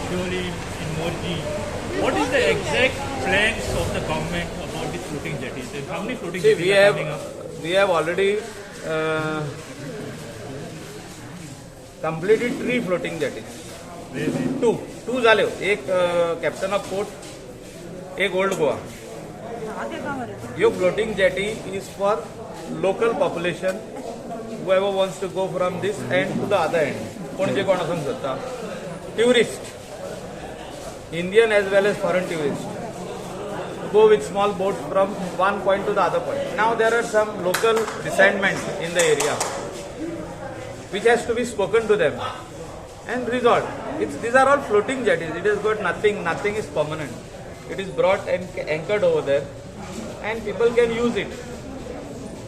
Shori, in Morji. What is the exact plans of the government about these floating jetties? And how many floating See, jetties are coming up? we have already completed 3 floating jetties. Two झाले. एक captain of port, एक old Goa. Your floating jetty is for local population, whoever wants to go from this end to the other end. कोण कोण असं जाता. Tourist, Indian as well as foreign tourists, go with small boats from one point to the other point. Now there are some local resentments in the area, which has to be spoken to them and resolved. These are all floating jetties. It has got nothing is permanent. It is brought and anchored over there, and people can use it.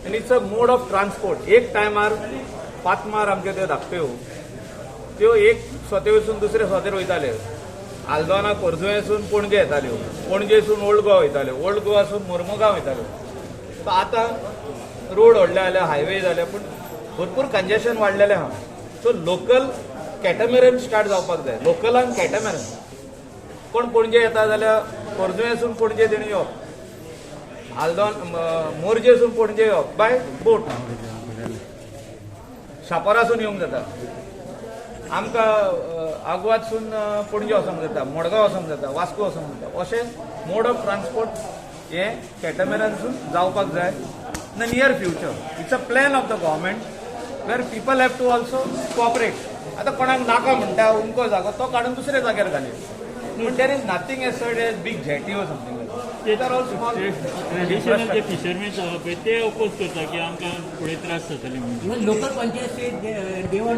And it's a mode of transport. एक टायमार 5 मार आमचे ते धाकट्यो त्यो एक स्वतेवसून दुसरे स्वतेर वयताले. आल्दोना कोरजुयेसून पणजे येताल्यो, पणजेसून ओल्ड गोवा वयताल्यो, ओल्ड गोवासून मोर्मुगांव वयताल्यो. सो आतां रोड व्हडले जाले, हायवे जाले, पूण भरपूर कंजेशन वाडलेलें आहा. सो लोकल कॅटामॅरन स्टार्ट जावपाक जाय. लोकलांक कॅटामॅरन कोण पणजे येता जाल्यार कोरजुयेसून पणजे तेणी येवप, आल्दोन मोर्जेसून पणजे येवप बाय बोट. शापोरासून येवंक जाता. आमकां आग्वादसून पणजे वचोंक जाता, मडगांव वचोंक जाता, वास्को वचोंक जाता. अशें मोड ऑफ ट्रान्सपोर्ट हे कॅटामॅरनसून जावपाक जाय in the near future. It's a plan of the government where people have to also cooperate. आतां कोणाक नाका म्हणटा उमको जागो तो काडून दुसरे जाग्यार घाली. पूण there is nothing as such as big jetty or something. Traditional जे फिशरमॅन आसा पळय ते अपोज करता की आमकां फुडें त्रास जातले म्हणून. Local panchayat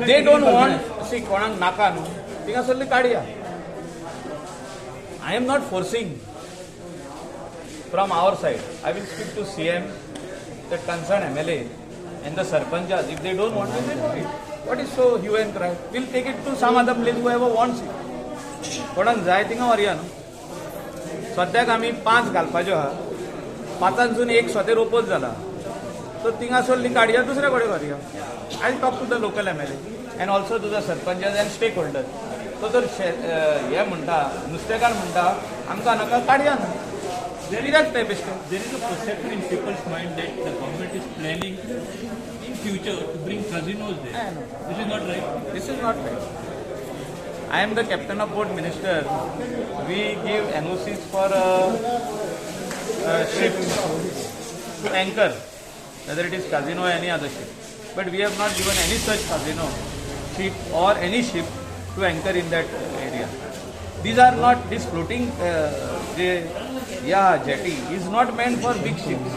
they don't want. See कोणाक नाका न्हू थिंगा सगळी काडया. I am not forcing from our side. I will speak to CM, the concern MLA and the sarpanchas. If they don't want it, they don't it. What is so hue and cry? We'll take it to some other place whoever wants it. कोणाक जाय थिंगा व्हरया न्हू. सद्याक आमी 5 घालपाच्यो आहा. 5सून एक स्वतेर oppose जाला. सो थिंगा सगळी काडया दुसरे कडेन व्हरया. I talk to the local MLA and also to the sarpanchas and stakeholders. तो जर हे म्हणटा नुस्तेकार म्हणटा आमकां नाका काडया न्हू. There is a perception in people's mind that the government is planning in future to bring casinos there. This is not right. This is not right. I am the captain of port minister. We give NOCs for ships to anchor, whether it is casino or any other ship. But we have not given any such casino ship or any ship to anchor in that area. These are not, this floating jetty is not meant for big ships.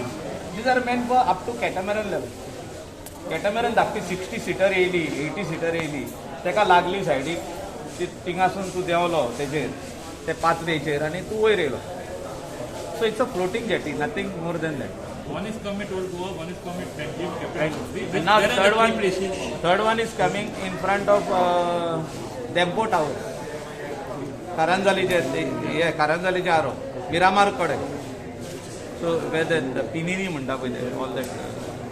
These are meant for up to catamaran level. Catamaran धाकटी 60 seater येयली, 80 seater येयली, तेका लागली सायडीक थिंगासून तूं देंवलो तेजेर ते पातवेचेर आनी तूं वयर येयलो. So it's a floating jetty, nothing more than that. One is coming to Old Goa, one is coming to Benji. And now third one is coming in front of Dempo Tower. Karanjaliचे आरो मिरामार कडे. So whether पिनिनी म्हणटा पळय ते all that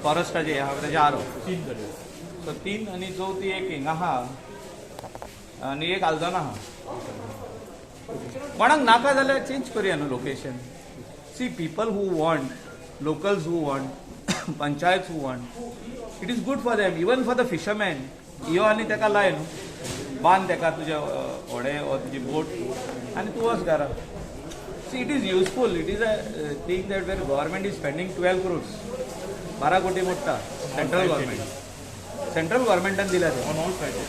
फॉरेस्टाचे आहा तेजे आरो 3 कडेन. सो 3 आनी चवथी एक हिंगा आहा आनी एक आल्दोना आहा. कोणाक नाका जाल्यार चेंज करया न्हू location. See people who want, locals who want, panchayats who want, it is good for them, even for the fishermen. यो आनी तेका लाय न्हू, बांद तेका तुजे व्हडे or तुजी बोट आनी तूं वच घरा. See, it is useful. It is a thing that where government is spending 12 crores, 12 कोटी मोडटा central government. Central government दिला ते On all sides.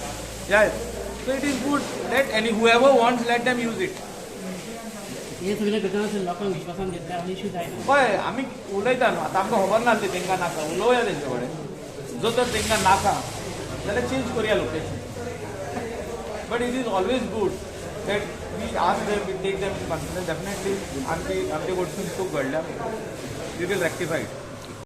Yeah. So it is good. Let any whoever wants, let them use it. हे सगळे गजान लोकांक विश्वासान घेतल्या आनी issue जायना. पळय आमी उलयता न्हू. आतां आमकां खबर नासली तेंकां नाका, उलोवया तेंचे कडेन. जो तर तेंकां नाका जाल्यार चेंज करया location. But it is always good that we ask them, we take them in confidence. Definitely आमची गोष्टी चूक घडल्या, वी वील रेक्टिफाय इट.